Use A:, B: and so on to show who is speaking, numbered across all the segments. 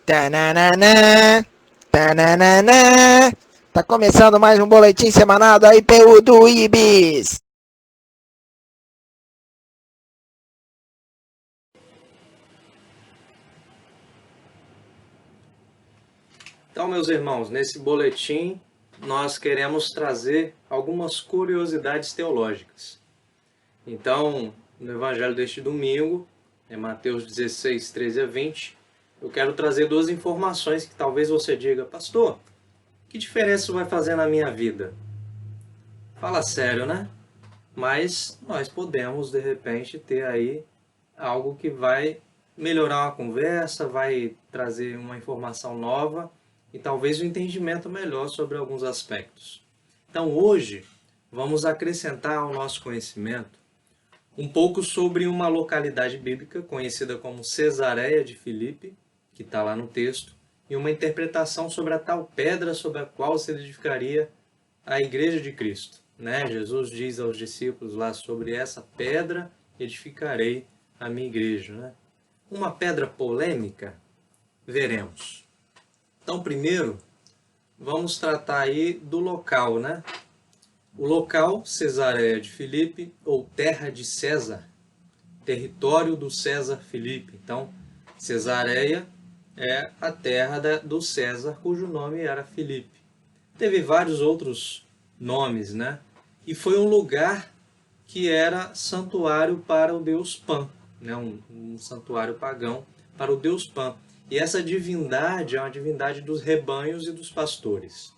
A: Tananana, tananana. Tá começando mais um boletim semanal da IPU do IBIS.
B: Então, meus irmãos, nesse boletim nós queremos trazer algumas curiosidades teológicas. Então, no Evangelho deste domingo, Mateus 16, 13 a 20, eu quero trazer duas informações que talvez você diga: pastor, que diferença isso vai fazer na minha vida? Fala sério, né? Mas nós podemos, de repente, ter aí algo que vai melhorar uma conversa, vai trazer uma informação nova e talvez um entendimento melhor sobre alguns aspectos. Então, hoje, vamos acrescentar ao nosso conhecimento um pouco sobre uma localidade bíblica conhecida como Cesareia de Filipe, que está lá no texto, e uma interpretação sobre a tal pedra sobre a qual se edificaria a Igreja de Cristo. Jesus diz aos discípulos lá: sobre essa pedra edificarei a minha igreja. Uma pedra polêmica? Veremos. Então, primeiro, vamos tratar aí do local, O local, Cesareia de Filipe, ou terra de César, território do César Filipe. Então, Cesareia é a terra do César, cujo nome era Filipe. Teve vários outros nomes, E foi um lugar que era santuário para o deus Pan, um santuário pagão para o deus Pan. E essa divindade é uma divindade dos rebanhos e dos pastores.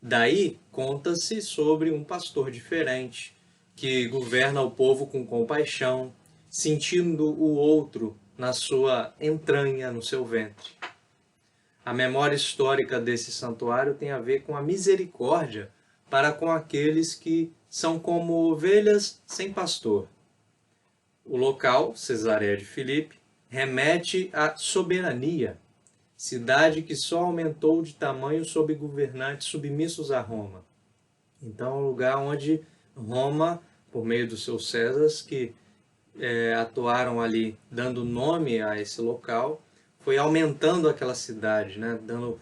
B: Daí conta-se sobre um pastor diferente, que governa o povo com compaixão, sentindo o outro na sua entranha, no seu ventre. A memória histórica desse santuário tem a ver com a misericórdia para com aqueles que são como ovelhas sem pastor. O local, Cesareia de Filipe, remete à soberania, cidade que só aumentou de tamanho sob governantes submissos a Roma. Então, é um lugar onde Roma, por meio dos seus Césares, que atuaram ali dando nome a esse local, foi aumentando aquela cidade, dando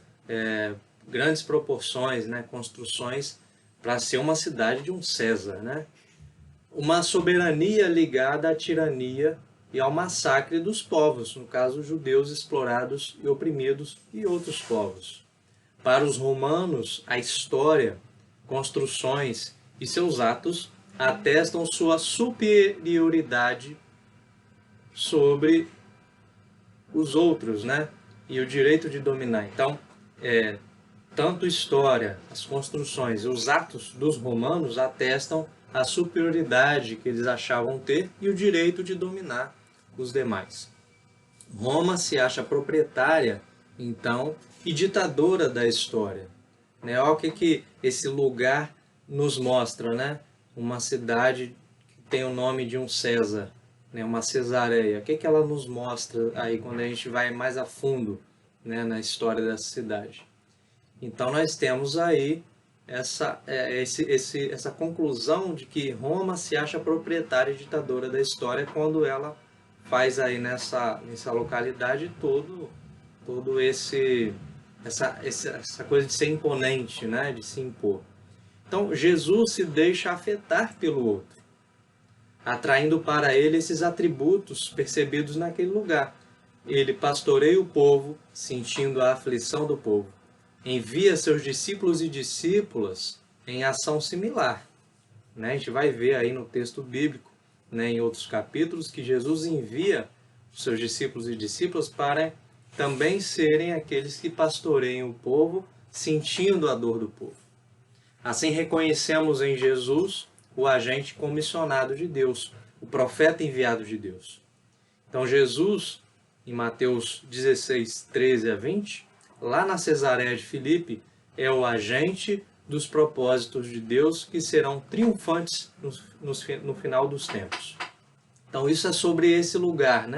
B: grandes proporções, construções, para ser uma cidade de um César. Uma soberania ligada à tirania e ao massacre dos povos, no caso, os judeus explorados e oprimidos e outros povos. Para os romanos, a história, construções e seus atos atestam sua superioridade sobre os outros, e o direito de dominar. Então, tanto história, as construções e os atos dos romanos atestam a superioridade que eles achavam ter e o direito de dominar os demais. Roma se acha proprietária, então, e ditadora da história. Olha o que esse lugar nos mostra, Uma cidade que tem o nome de um César, uma Cesareia. O que ela nos mostra aí quando a gente vai mais a fundo, na história dessa cidade? Então nós temos aí essa conclusão de que Roma se acha proprietária e ditadora da história quando ela faz aí nessa localidade todo essa coisa de ser imponente, de se impor. Então Jesus se deixa afetar pelo outro, atraindo para ele esses atributos percebidos naquele lugar. Ele pastoreia o povo, sentindo a aflição do povo. Envia seus discípulos e discípulas em ação similar. A gente vai ver aí no texto bíblico, em outros capítulos, que Jesus envia os seus discípulos e discípulas para também serem aqueles que pastoreiam o povo, sentindo a dor do povo. Assim reconhecemos em Jesus o agente comissionado de Deus, o profeta enviado de Deus. Então Jesus, em Mateus 16, 13 a 20, lá na Cesareia de Filipe, é o agente dos propósitos de Deus que serão triunfantes no final dos tempos. Então isso é sobre esse lugar,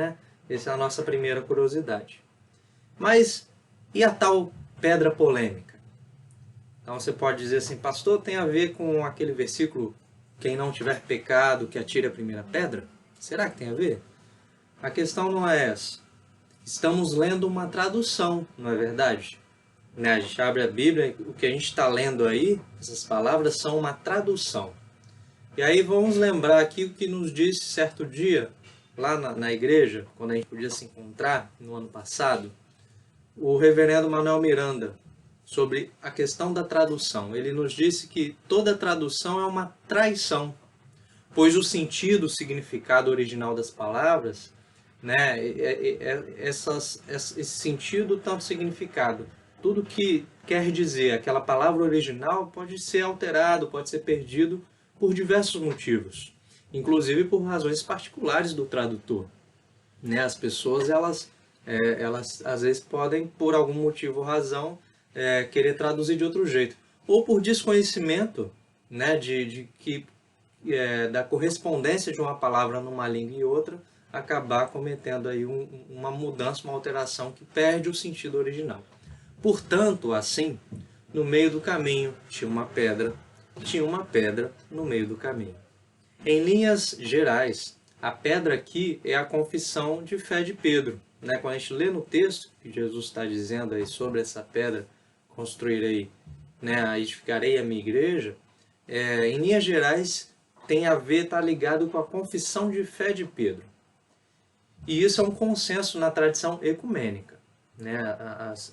B: Essa é a nossa primeira curiosidade. Mas e a tal pedra polêmica? Então você pode dizer assim: pastor, tem a ver com aquele versículo, quem não tiver pecado, que atire a primeira pedra? Será que tem a ver? A questão não é essa. estamos lendo uma tradução, não é verdade? Né? A gente abre a Bíblia, o que a gente está lendo aí, essas palavras são uma tradução. E aí vamos lembrar aqui o que nos disse certo dia, lá na igreja, quando a gente podia se encontrar no ano passado, o reverendo Manuel Miranda, sobre a questão da tradução. Ele nos disse que toda tradução é uma traição, pois o sentido, o significado original das palavras, né, esse sentido, tanto significado, tudo que quer dizer aquela palavra original pode ser alterado, pode ser perdido por diversos motivos, inclusive por razões particulares do tradutor. Né? As pessoas, elas às vezes podem, por algum motivo ou razão, querer traduzir de outro jeito, ou por desconhecimento, né, da correspondência de uma palavra numa língua e outra, acabar cometendo aí uma mudança, uma alteração que perde o sentido original. Portanto, assim, no meio do caminho tinha uma pedra no meio do caminho. Em linhas gerais, a pedra aqui é a confissão de fé de Pedro. Né? Quando a gente lê no texto que Jesus está dizendo aí sobre essa pedra, construirei, né, edificarei a minha igreja, em linhas gerais tem a ver, está ligado com a confissão de fé de Pedro. E isso é um consenso na tradição ecumênica. Né?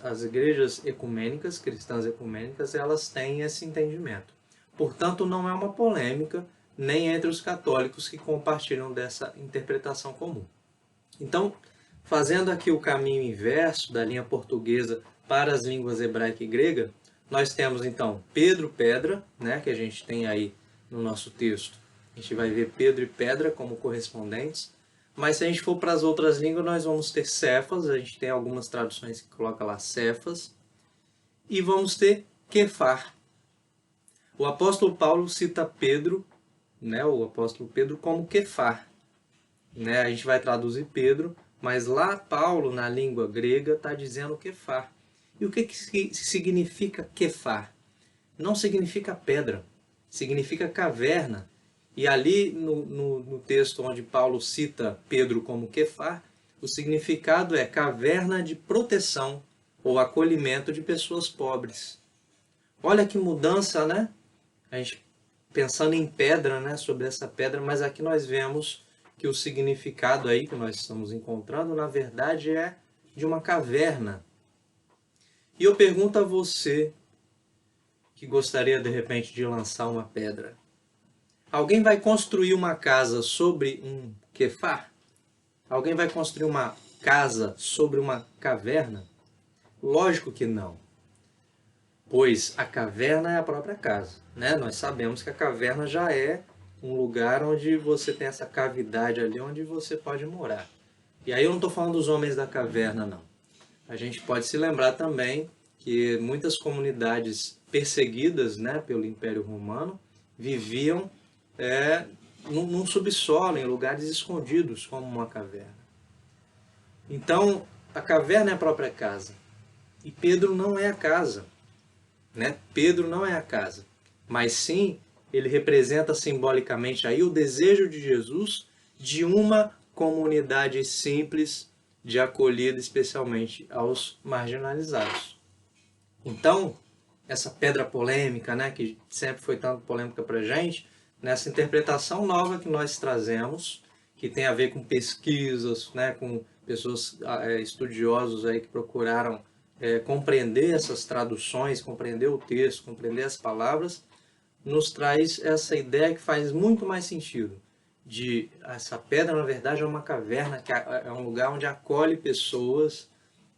B: As igrejas ecumênicas, cristãs ecumênicas, elas têm esse entendimento. Portanto, não é uma polêmica nem entre os católicos que compartilham dessa interpretação comum. Então, fazendo aqui o caminho inverso da linha portuguesa para as línguas hebraica e grega, nós temos então Pedro, pedra, né, que a gente tem aí no nosso texto. A gente vai ver Pedro e pedra como correspondentes. Mas se a gente for para as outras línguas, nós vamos ter Cefas, a gente tem algumas traduções que colocam lá Cefas, e vamos ter Kefar. O apóstolo Paulo cita Pedro, né, o apóstolo Pedro, como Kefar. Né? A gente vai traduzir Pedro, mas lá Paulo, na língua grega, está dizendo Kefar. E o que significa Kefar? Não significa pedra, significa caverna. E ali no texto onde Paulo cita Pedro como Kefar, o significado é caverna de proteção ou acolhimento de pessoas pobres. Olha que mudança, né? A gente pensando em pedra, né, sobre essa pedra, mas aqui nós vemos que o significado aí que nós estamos encontrando, na verdade, é de uma caverna. E eu pergunto a você que gostaria, de repente, de lançar uma pedra. Alguém vai construir uma casa sobre um Kefar? Alguém vai construir uma casa sobre uma caverna? Lógico que não. Pois a caverna é a própria casa. Né? Nós sabemos que a caverna já é um lugar onde você tem essa cavidade ali onde você pode morar. E aí eu não estou falando dos homens da caverna, não. A gente pode se lembrar também que muitas comunidades perseguidas, né, pelo Império Romano viviam num subsolo, em lugares escondidos, como uma caverna. Então, a caverna é a própria casa. E Pedro não é a casa. Né? Pedro não é a casa. Mas sim, ele representa simbolicamente aí o desejo de Jesus de uma comunidade simples, de acolhida especialmente aos marginalizados. Então, essa pedra polêmica, né, que sempre foi tanto polêmica para a gente, nessa interpretação nova que nós trazemos, que tem a ver com pesquisas, né, com pessoas estudiosos aí que procuraram compreender essas traduções, compreender o texto, compreender as palavras, nos traz essa ideia que faz muito mais sentido. De essa pedra, na verdade, é uma caverna, que é um lugar onde acolhe pessoas,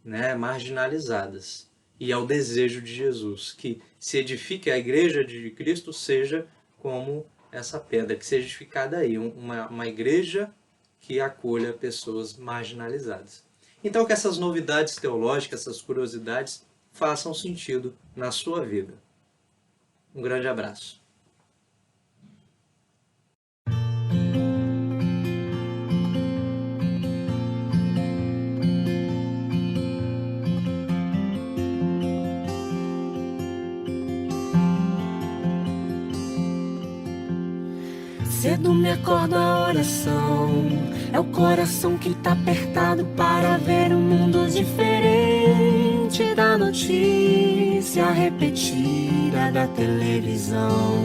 B: né, marginalizadas. E é o desejo de Jesus, que se edifique a igreja de Cristo seja como essa pedra, que seja edificada aí, uma igreja que acolha pessoas marginalizadas. Então que essas novidades teológicas, essas curiosidades, façam sentido na sua vida. Um grande abraço.
C: Cedo me acorda a oração, é o coração que tá apertado para ver um mundo diferente da notícia repetida da televisão.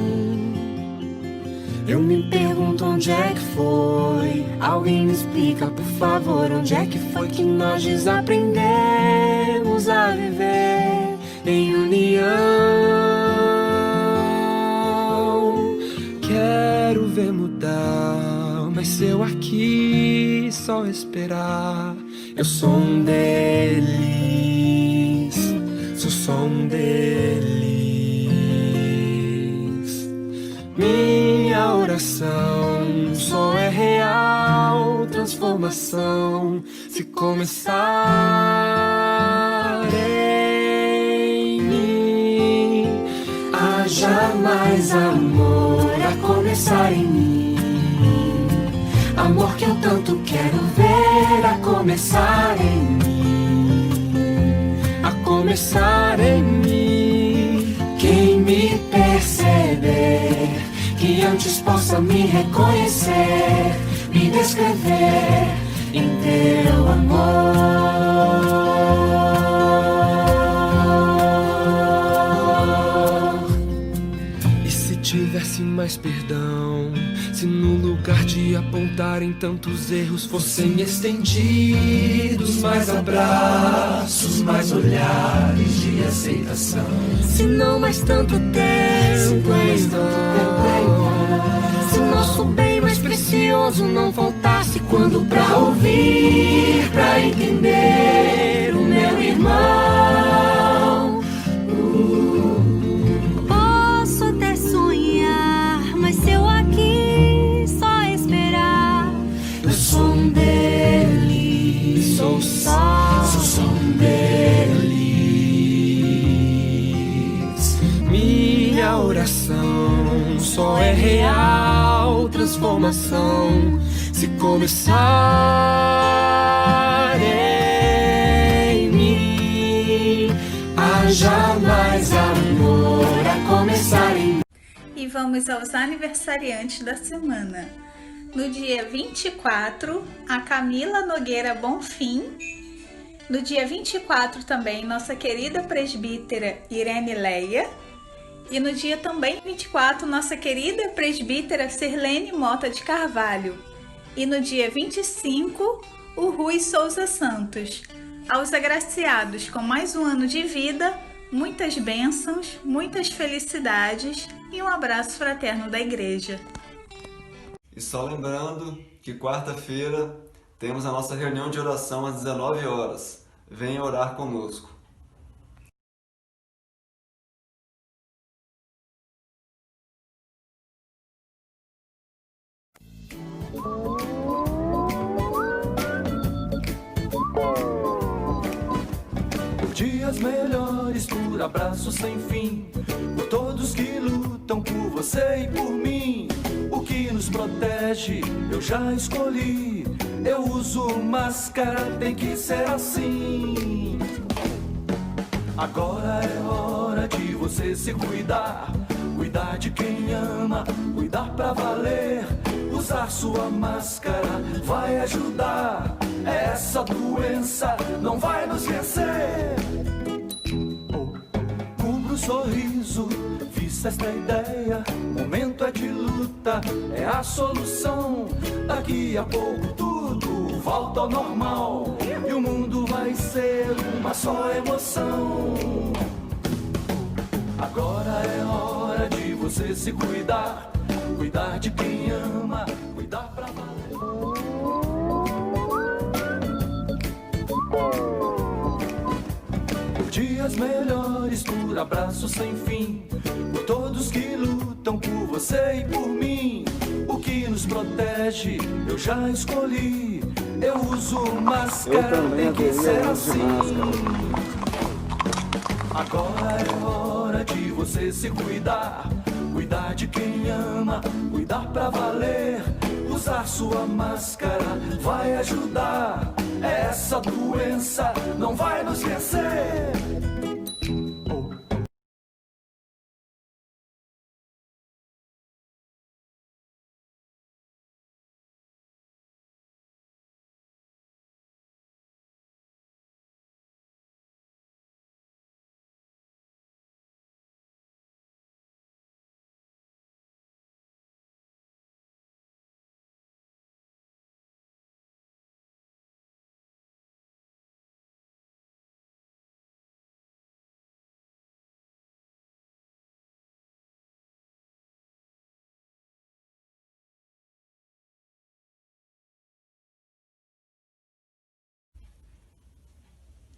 C: Eu me pergunto onde é que foi, alguém me explica por favor, onde é que foi que nós desaprendemos a viver em união. Quero ver mudar, mas se eu aqui só esperar, eu sou um deles, sou só um deles. Minha oração só é real transformação se começar em mim. Haja mais amor a começar em mim, amor que eu tanto quero ver a começar em mim, a começar em mim. Quem me perceber, que antes possa me reconhecer, me descrever em teu amor. E se tivesse mais perdão, se no lugar de apontarem tantos erros fossem estendidos mais abraços, mais olhares de aceitação. Se não mais tanto tempo em vão, se nosso bem mais precioso não faltasse quando pra ouvir, pra entender o meu irmão.
D: Posso até sonhar, mas se eu aqui só esperar,
C: Eu sou um deles, sou um deles. Minha oração só é real transformação se começar em mim. Haja mais amor a começar em mim.
E: E vamos aos aniversariantes da semana. No dia 24, a Camila Nogueira Bonfim. No dia 24 também, nossa querida presbítera Irene Leia. E no dia também 24, nossa querida presbítera Sirlene Mota de Carvalho. E no dia 25, o Rui Souza Santos. Aos agraciados com mais um ano de vida, muitas bênçãos, muitas felicidades e um abraço fraterno da igreja.
F: E só lembrando que quarta-feira temos a nossa reunião de oração às 19 horas. Venha orar conosco.
G: Por dias melhores, por abraços sem fim, por todos que lutam por você e por mim. O que nos protege eu já escolhi, eu uso máscara, tem que ser assim. Agora é hora de você se cuidar, cuidar de quem ama, cuidar pra valer. Usar sua máscara vai ajudar, essa doença não vai nos vencer. Cubra o sorriso, vista esta ideia, momento é de luta, é a solução. Daqui a pouco tudo volta ao normal e o mundo vai ser uma só emoção. Agora é hora de você se cuidar, cuidar de quem ama, cuidar pra valer. Por dias melhores, por abraços sem fim, por todos que lutam por você e por mim. O que nos protege eu já escolhi, eu uso máscara, tem que ser assim. Agora é hora de você se cuidar, cuidar de quem ama, cuidar pra valer. Usar sua máscara vai ajudar, essa doença não vai nos vencer.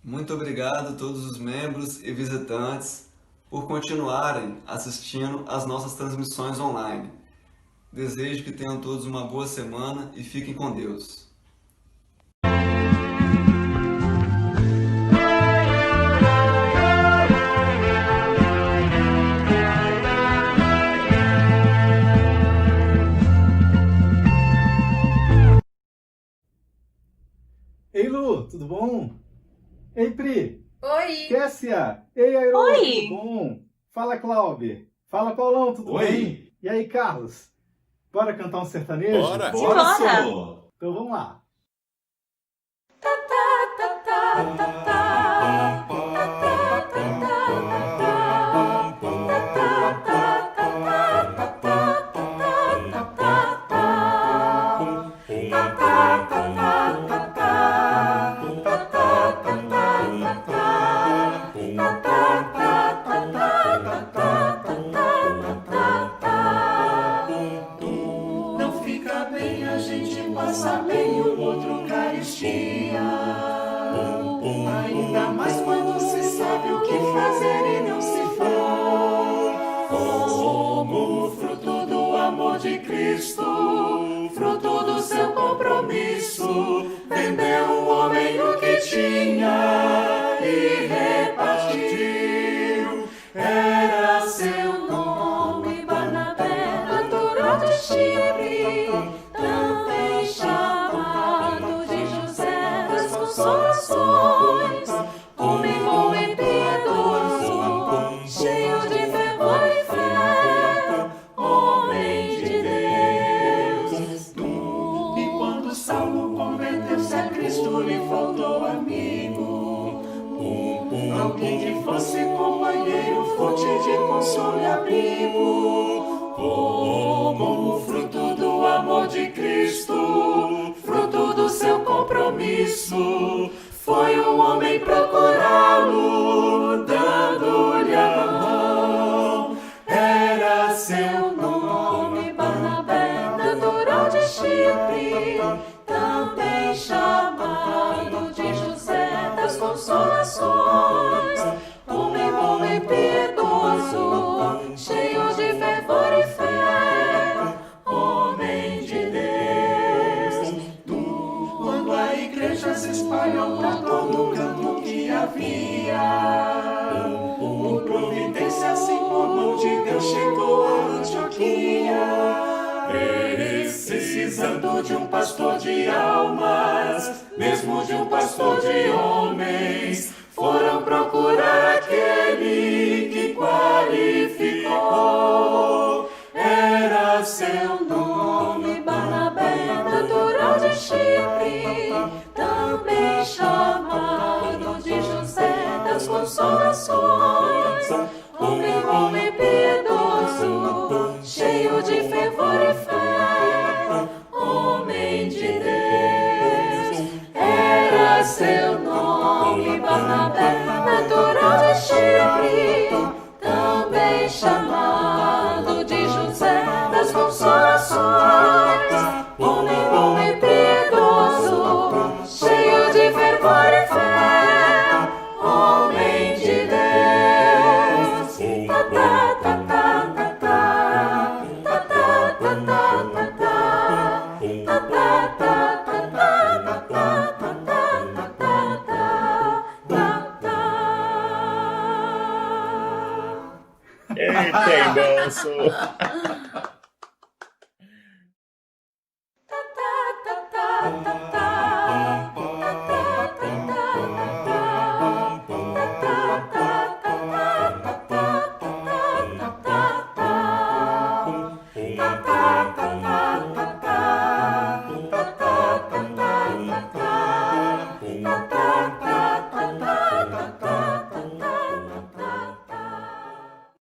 F: Muito obrigado a todos os membros e visitantes por continuarem assistindo às nossas transmissões online. Desejo que tenham todos uma boa semana e fiquem com Deus.
H: Ei, Lu, tudo bom? Ei, Pri.
E: Oi!
H: Kessia. Ei, Airo,
E: Oi.
H: tudo bom? Fala, Cláudio. Fala, Paulão, tudo
I: Oi.
H: bem? E aí, Carlos? Bora cantar um sertanejo?
I: Bora!
E: Bora.
I: Sô!
H: Então vamos lá.
G: Não fica bem a gente passar bem o outro caristia. Ainda mais quando se sabe o que fazer e não se faz. Como fruto do amor de Cristo, fruto do seu compromisso, vendeu o homem o que tinha e repartiu. Era seu nome Barnabé, natural de Chipre, também chamado de José das Consolações, homem bom e piedoso, cheio de fervor e fé, homem de Deus. E quando Saulo converteu-se a Cristo, lhe faltou amigo, alguém que fosse companheiro, fonte de consolo e abrigo. Como fruto do amor de Cristo, fruto do seu compromisso, foi um homem procurá-lo, dando-lhe a mão. Era seu nome Barnabé, natural de Chipre, também chamado de José das Consolações, homem bom e piedoso, cheio de fervor e fé, homem de Deus. Quando a igreja se espalhou para todo canto que havia, por providência assim por mão de Deus chegou a Antioquia. Precisando de um pastor de almas, mesmo de um pastor de homens, foram procurar aquele que qualificou. Era seu nome Barnabé, natural de Chipre, também chamado de José das Consolações, homem bom e piedoso, cheio de fervor e fé, homem de Deus. Era seu nome Barnabé, natural de Chipre, também chamado de José das Consolações, homem bom e piedoso, cheio de fervor e fé, homem de Deus. Ta ta ta ta ta ta ta ta ta ta ta ta ta.
I: Eita, enganso!